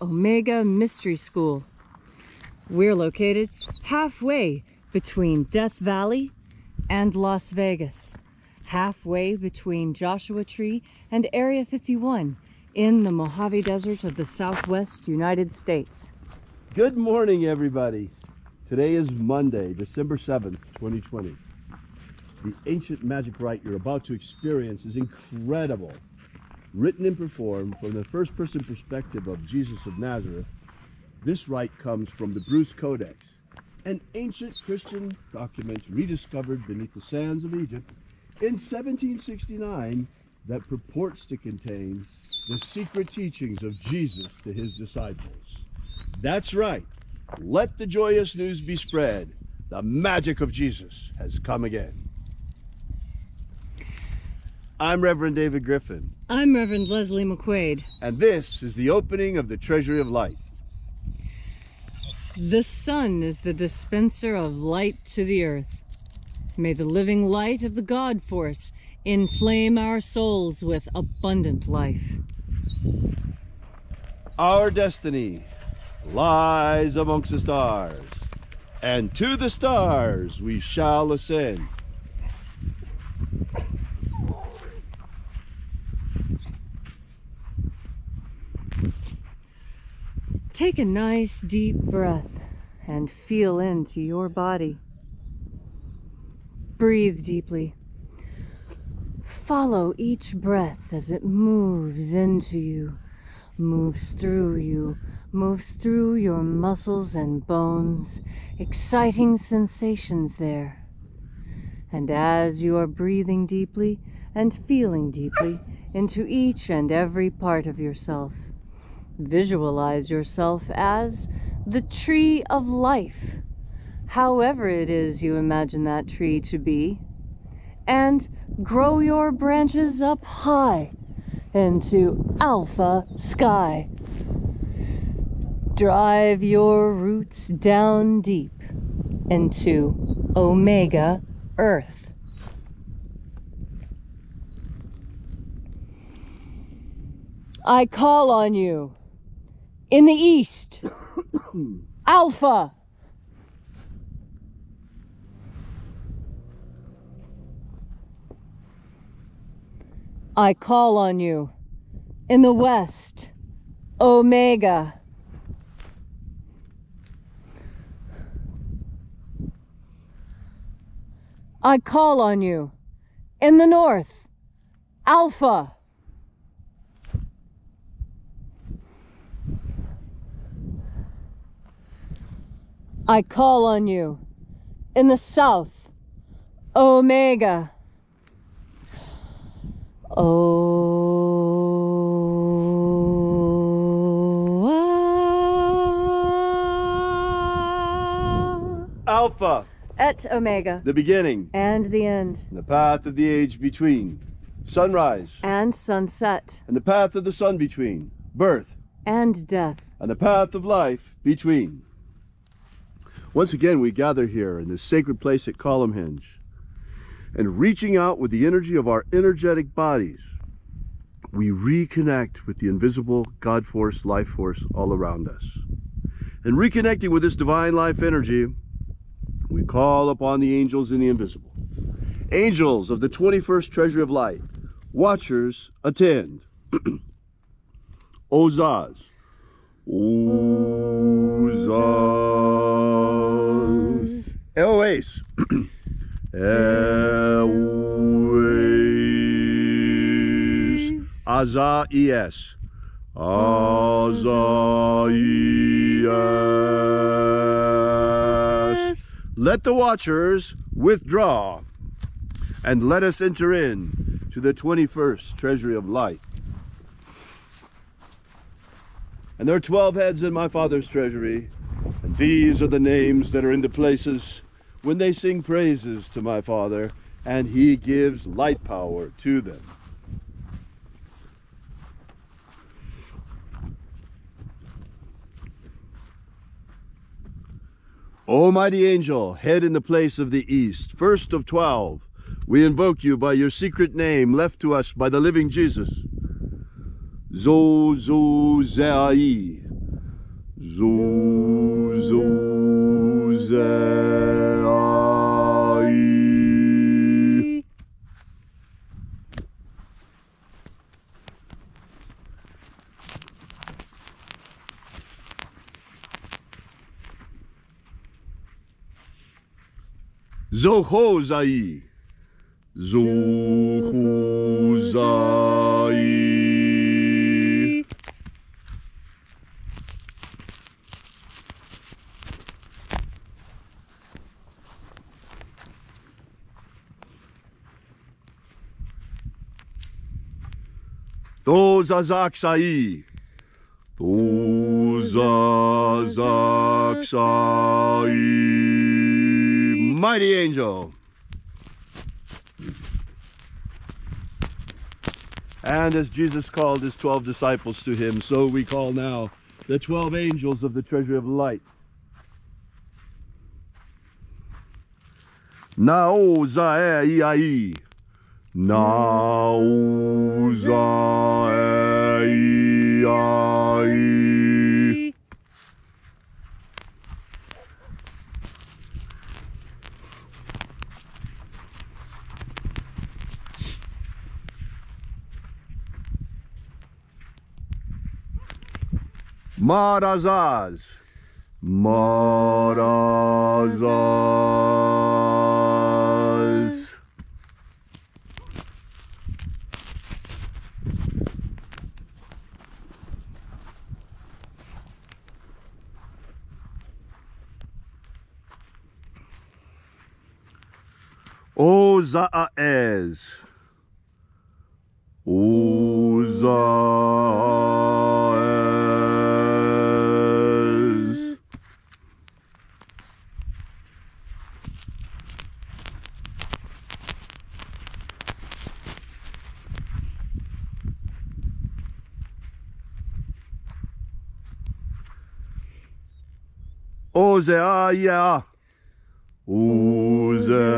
Omega Mystery School. We're located halfway between Death Valley and Las Vegas, halfway between Joshua Tree and Area 51 in the Mojave Desert of the Southwest United States. Good morning, everybody. Today is Monday, December 7th, 2020. The ancient magic rite you're about to experience is incredible. Written and performed from the first-person perspective of Jesus of Nazareth, this rite comes from the Bruce Codex, an ancient Christian document rediscovered beneath the sands of Egypt in 1769 that purports to contain the secret teachings of Jesus to his disciples. That's right. Let the joyous news be spread. The magic of Jesus has come again. I'm Reverend David Griffin. I'm Reverend Leslie McQuaid. And this is the opening of the Treasury of Light. The sun is the dispenser of light to the earth. May the living light of the God Force inflame our souls with abundant life. Our destiny lies amongst the stars, and to the stars we shall ascend. Take a nice deep breath and feel into your body. Breathe deeply. Follow each breath as it moves into you, moves through you, moves through your muscles and bones, exciting sensations there. And as you are breathing deeply and feeling deeply into each and every part of yourself, visualize yourself as the tree of life, however it is you imagine that tree to be, and grow your branches up high into alpha sky. Drive your roots down deep into omega earth. I call on you in the east, Alpha. I call on you in the west, Omega. I call on you in the north, Alpha. I call on you in the south, Omega. Alpha. Et Omega. The beginning. And the end. The path of the age between. Sunrise. And sunset. And the path of the sun between. Birth. And death. And the path of life between. Once again, we gather here in this sacred place at Column Hinge, and reaching out with the energy of our energetic bodies, we reconnect with the invisible God Force, life force all around us. And reconnecting with this divine life energy, we call upon the angels in the invisible. Angels of the 21st Treasury of Light, watchers attend. Ozaz. Ozaz. Eloes. Eloes. Azaies. Azaies. Let the watchers withdraw, and let us enter in to the 21st Treasury of Light. And there are 12 heads in my Father's treasury, and these are the names that are in the places when they sing praises to my Father, and he gives light power to them. O mighty angel, head in the place of the east, first of 12, we invoke you by your secret name left to us by the living Jesus. Zozozai, Zu, zu, ze, ai. Zohozai. Zohozai. Dozazaksai. Dozazaksai. Mighty angel. And as Jesus called his 12 disciples to him, so we call now the 12 angels of the treasury of light. Naozaei. Naozaei. Marazaz. Marazaz. Ozaez. Ozaez. Ozeaya. Ozeaya.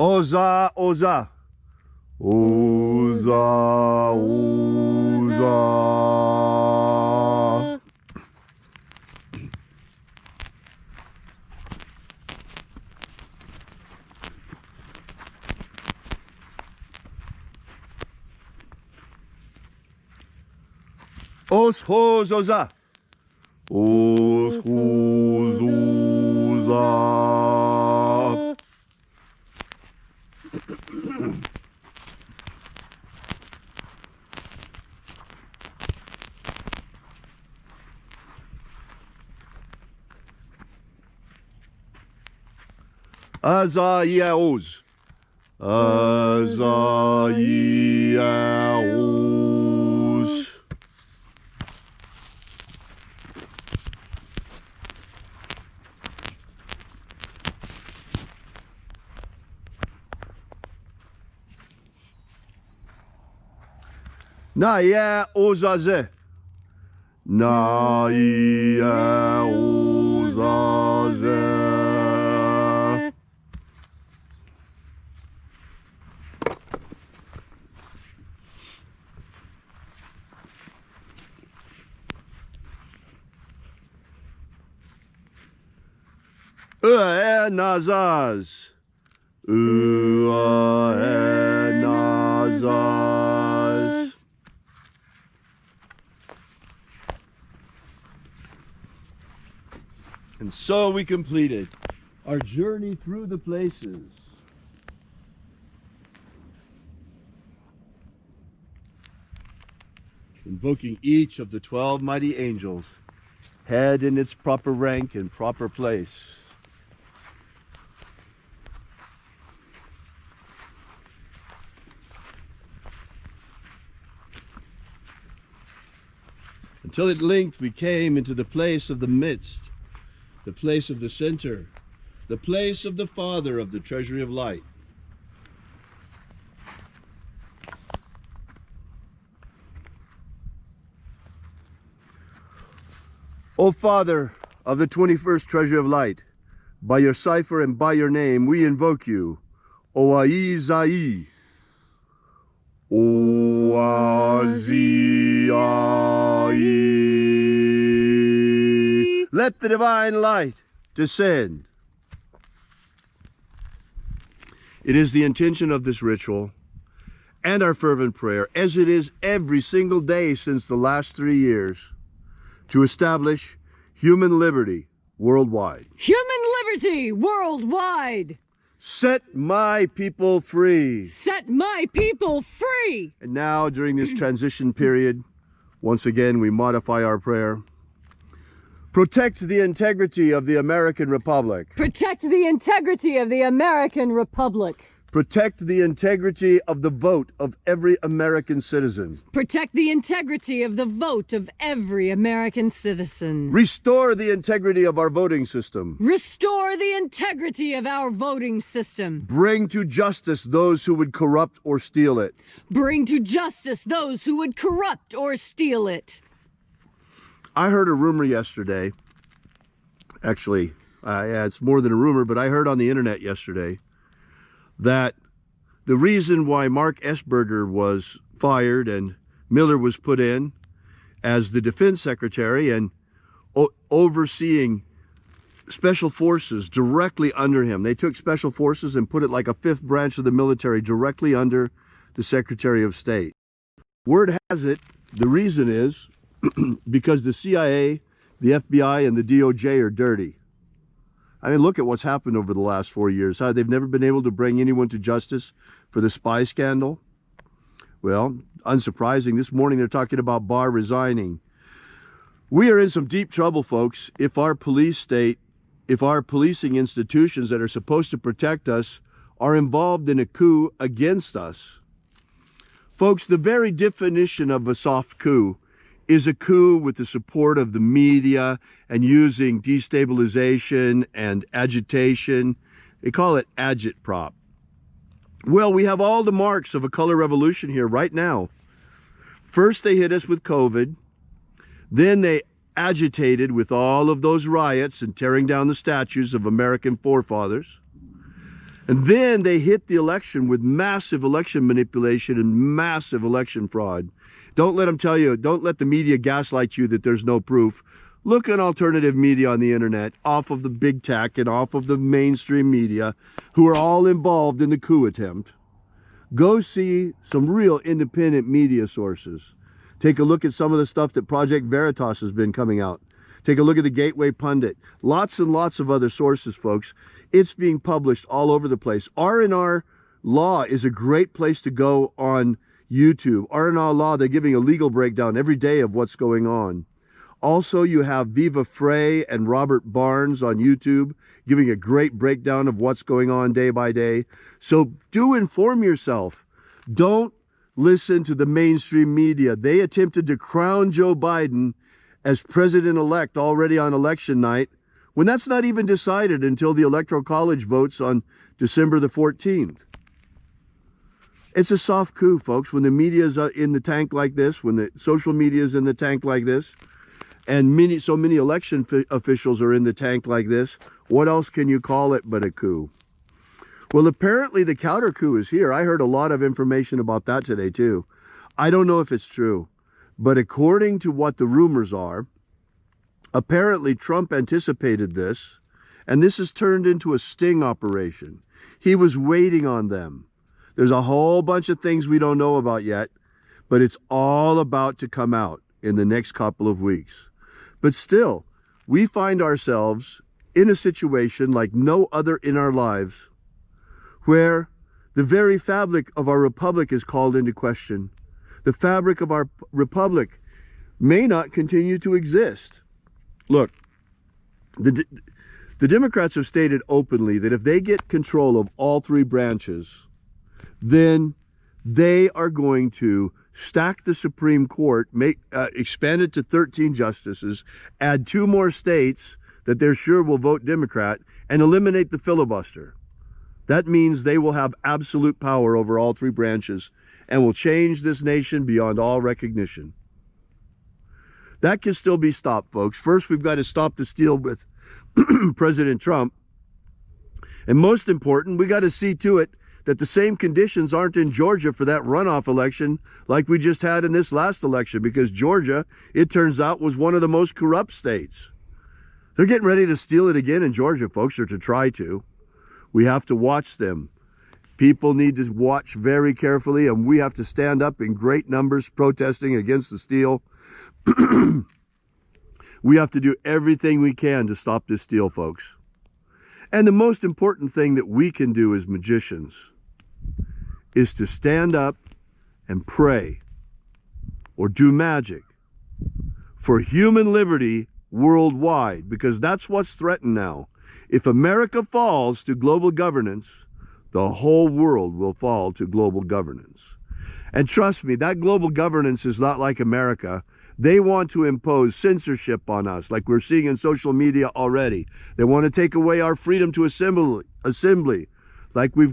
Oza, Oza. Oza, Oza. Os, hos, Oza. Os, hos, Oza. Azayaos. Azayaos. Naya Ozaze. Naya Ozaze. Nazaz. Nazaz. And so we completed our journey through the places. Invoking each of the 12 mighty angels, head in its proper rank and proper place. Until at length we came into the place of the midst, the place of the center, the place of the Father of the treasury of light. O Father of the 21st treasure of light, by your cipher and by your name, we invoke you. Oaizai. Oazai. Let the divine light descend. It is the intention of this ritual and our fervent prayer, as it is every single day since the last 3 years, to establish human liberty worldwide. Human liberty worldwide! Set my people free. Set my people free! And now, during this transition period, once again we modify our prayer. Protect the integrity of the American Republic. Protect the integrity of the American Republic. Protect the integrity of the vote of every American citizen. Protect the integrity of the vote of every American citizen. Restore the integrity of our voting system. Restore the integrity of our voting system. Bring to justice those who would corrupt or steal it. Bring to justice those who would corrupt or steal it. I heard a rumor yesterday. Actually, it's more than a rumor, but I heard on the internet yesterday that the reason why Mark Esberger was fired and Miller was put in as the defense secretary and overseeing special forces directly under him. They took special forces and put it like a fifth branch of the military directly under the Secretary of State. Word has it, the reason is because the CIA, the FBI, and the DOJ are dirty. I mean, look at what's happened over the last 4 years. How they've never been able to bring anyone to justice for the spy scandal. Well, unsurprising, this morning they're talking about Barr resigning. We are in some deep trouble, folks, if our police state, if our policing institutions that are supposed to protect us are involved in a coup against us. Folks, the very definition of a soft coup is a coup with the support of the media and using destabilization and agitation. They call it agitprop. Well, we have all the marks of a color revolution here right now. First, they hit us with COVID. Then they agitated with all of those riots and tearing down the statues of American forefathers. And then they hit the election with massive election manipulation and massive election fraud. Don't let them tell you, don't let the media gaslight you that there's no proof. Look at alternative media on the internet, off of the big tech and off of the mainstream media, who are all involved in the coup attempt. Go see some real independent media sources. Take a look at some of the stuff that Project Veritas has been coming out. Take a look at the Gateway Pundit. Lots and lots of other sources, folks. It's being published all over the place. R&R Law is a great place to go on YouTube. R&R Law, they're giving a legal breakdown every day of what's going on. Also, you have Viva Frey and Robert Barnes on YouTube giving a great breakdown of what's going on day by day. So do inform yourself. Don't listen to the mainstream media. They attempted to crown Joe Biden as president-elect already on election night, when that's not even decided until the Electoral College votes on December the 14th. It's a soft coup, folks, when the media is in the tank like this, when the social media is in the tank like this, and so many election officials are in the tank like this. What else can you call it but a coup? Well, apparently the counter coup is here. I heard a lot of information about that today, too. I don't know if it's true, but according to what the rumors are, apparently Trump anticipated this, and this has turned into a sting operation. He was waiting on them. There's a whole bunch of things we don't know about yet, but it's all about to come out in the next couple of weeks. But still, we find ourselves in a situation like no other in our lives, where the very fabric of our republic is called into question. The fabric of our republic may not continue to exist. Look, the Democrats have stated openly that if they get control of all three branches, then they are going to stack the Supreme Court, expand it to 13 justices, add 2 more states that they're sure will vote Democrat, and eliminate the filibuster. That means they will have absolute power over all 3 branches and will change this nation beyond all recognition. That can still be stopped, folks. First, we've got to stop this deal with President Trump. And most important, we got to see to it that the same conditions aren't in Georgia for that runoff election like we just had in this last election, because Georgia, it turns out, was one of the most corrupt states. They're getting ready to steal it again in Georgia, folks, or to try to. We have to watch them. People need to watch very carefully, and we have to stand up in great numbers protesting against the steal. We have to do everything we can to stop this steal, folks. And the most important thing that we can do as magicians is to stand up and pray or do magic for human liberty worldwide, because that's what's threatened now. If America falls to global governance, the whole world will fall to global governance. And trust me, that global governance is not like America. They want to impose censorship on us, like we're seeing in social media already. They want to take away our freedom to assembly, like we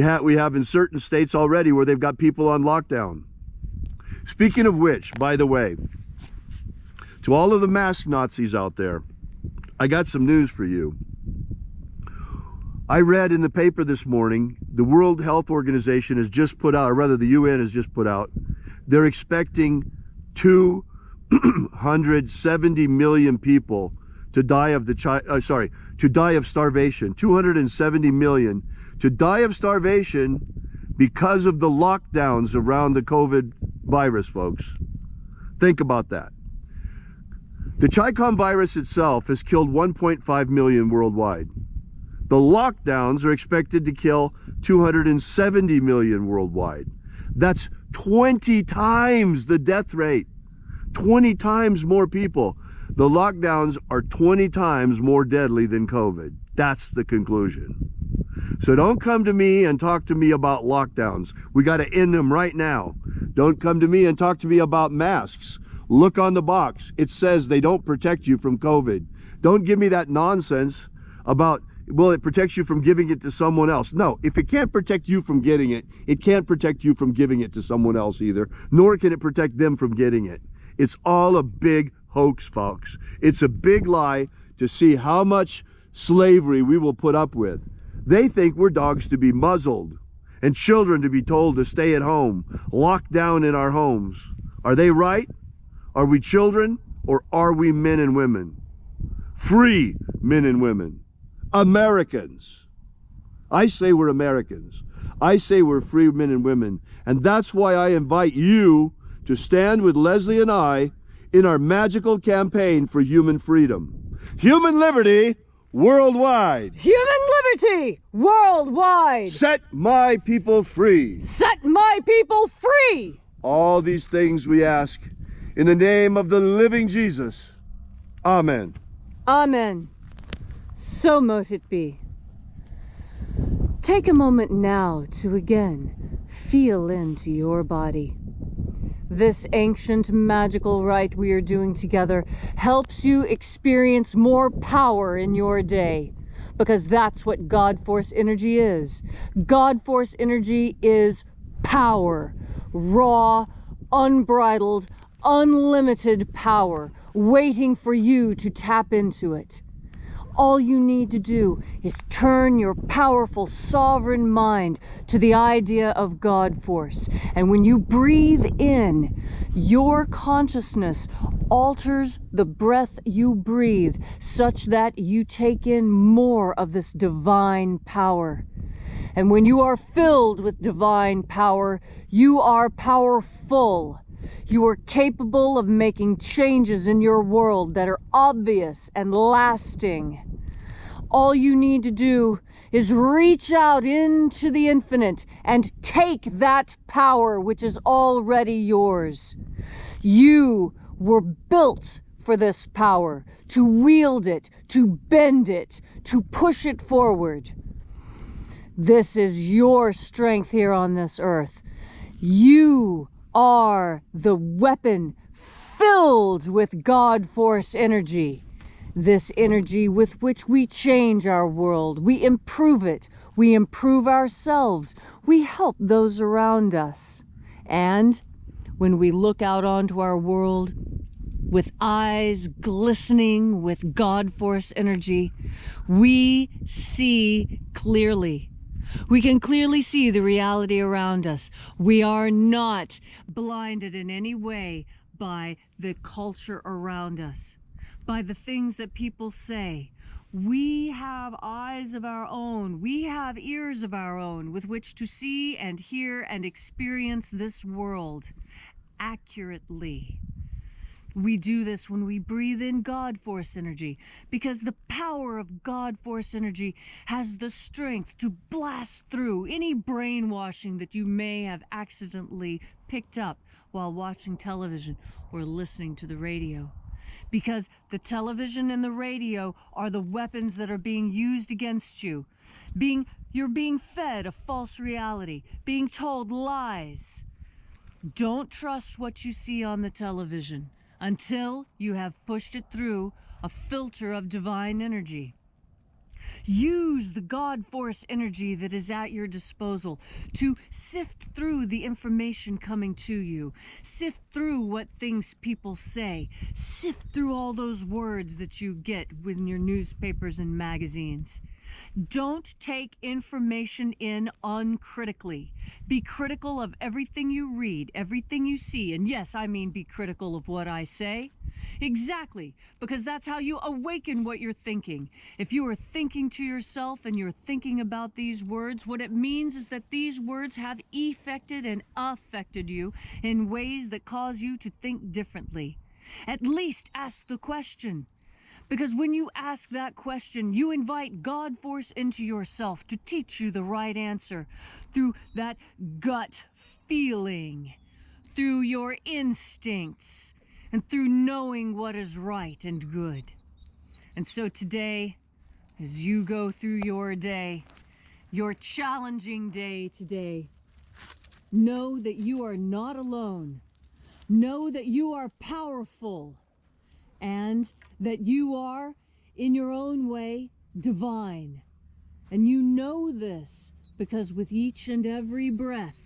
have in certain states already where they've got people on lockdown. Speaking of which, by the way, to all of the mask Nazis out there, I got some news for you. I read in the paper this morning, the World Health Organization has just put out, or rather the UN has just put out, they're expecting 270 million people to die of starvation. 270 million to die of starvation because of the lockdowns around the COVID virus, folks. Think about that. The Chicom virus itself has killed 1.5 million worldwide. The lockdowns are expected to kill 270 million worldwide. That's 20 times the death rate. 20 times more people. The lockdowns are 20 times more deadly than COVID. That's the conclusion. So don't come to me and talk to me about lockdowns. We got to end them right now. Don't come to me and talk to me about masks. Look on the box. It says they don't protect you from COVID. Don't give me that nonsense about, well, it protects you from giving it to someone else. No, if it can't protect you from getting it, it can't protect you from giving it to someone else either, nor can it protect them from getting it. It's all a big hoax, folks. It's a big lie to see how much slavery we will put up with. They think we're dogs to be muzzled and children to be told to stay at home, locked down in our homes. Are they right? Are we children, or are we men and women? Free men and women. Americans. I say we're Americans. I say we're free men and women. And that's why I invite you to stand with Leslie and I in our magical campaign for human freedom. Human liberty worldwide. Human liberty worldwide. Set my people free. Set my people free. All these things we ask in the name of the living Jesus. Amen. Amen. So mote it be. Take a moment now to again feel into your body. This ancient magical rite we are doing together helps you experience more power in your day, because that's what God Force energy is. God Force energy is power, raw, unbridled, unlimited power, waiting for you to tap into it. All you need to do is turn your powerful sovereign mind to the idea of God Force. And when you breathe in, your consciousness alters the breath you breathe such that you take in more of this divine power. And when you are filled with divine power, you are powerful. You are capable of making changes in your world that are obvious and lasting. All you need to do is reach out into the infinite and take that power which is already yours. You were built for this power, to wield it, to bend it, to push it forward. This is your strength here on this earth. You are the weapon filled with God Force energy. This energy with which we change our world, we improve it, we improve ourselves, we help those around us. And when we look out onto our world, with eyes glistening with God Force energy, we see clearly. We can clearly see the reality around us. We are not blinded in any way by the culture around us, by the things that people say. We have eyes of our own. We have ears of our own with which to see and hear and experience this world accurately. We do this when we breathe in God Force energy, because the power of God Force energy has the strength to blast through any brainwashing that you may have accidentally picked up while watching television or listening to the radio. Because the television and the radio are the weapons that are being used against you. You're being fed a false reality, being told lies. Don't trust what you see on the television until you have pushed it through a filter of divine energy. Use the God Force energy that is at your disposal to sift through the information coming to you. Sift through what things people say. Sift through all those words that you get in your newspapers and magazines. Don't take information in uncritically. Be critical of everything you read, everything you see. And yes, I mean be critical of what I say. Exactly, because that's how you awaken what you're thinking. If you are thinking to yourself and you're thinking about these words, what it means is that these words have affected and affected you in ways that cause you to think differently. At least ask the question. Because when you ask that question, you invite God Force into yourself to teach you the right answer through that gut feeling, through your instincts, and through knowing what is right and good. And so today, as you go through your day, your challenging day today, know that you are not alone. Know that you are powerful. And that you are, in your own way, divine. And you know this because with each and every breath,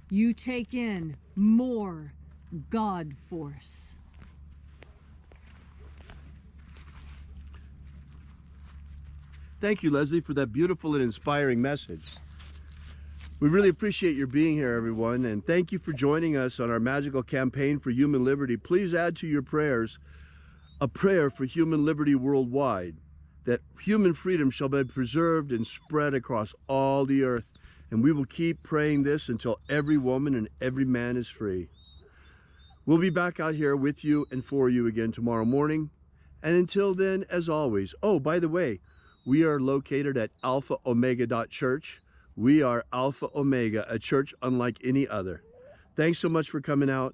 you take in more God Force. Thank you, Leslie, for that beautiful and inspiring message. We really appreciate your being here, everyone, and thank you for joining us on our magical campaign for human liberty. Please add to your prayers a prayer for human liberty worldwide, that human freedom shall be preserved and spread across all the earth. And we will keep praying this until every woman and every man is free. We'll be back out here with you and for you again tomorrow morning. And until then, as always, oh, by the way, we are located at alphaomega.church. We are Alpha Omega, a church unlike any other. Thanks so much for coming out.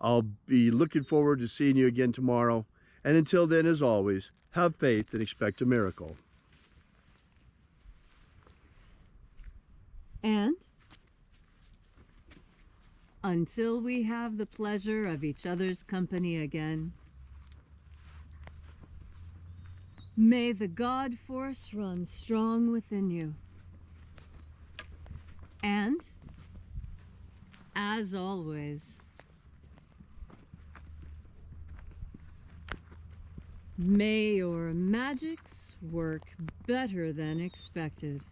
I'll be looking forward to seeing you again tomorrow. And until then, as always, have faith and expect a miracle. And until we have the pleasure of each other's company again, may the God Force run strong within you. And, as always, may your magics work better than expected.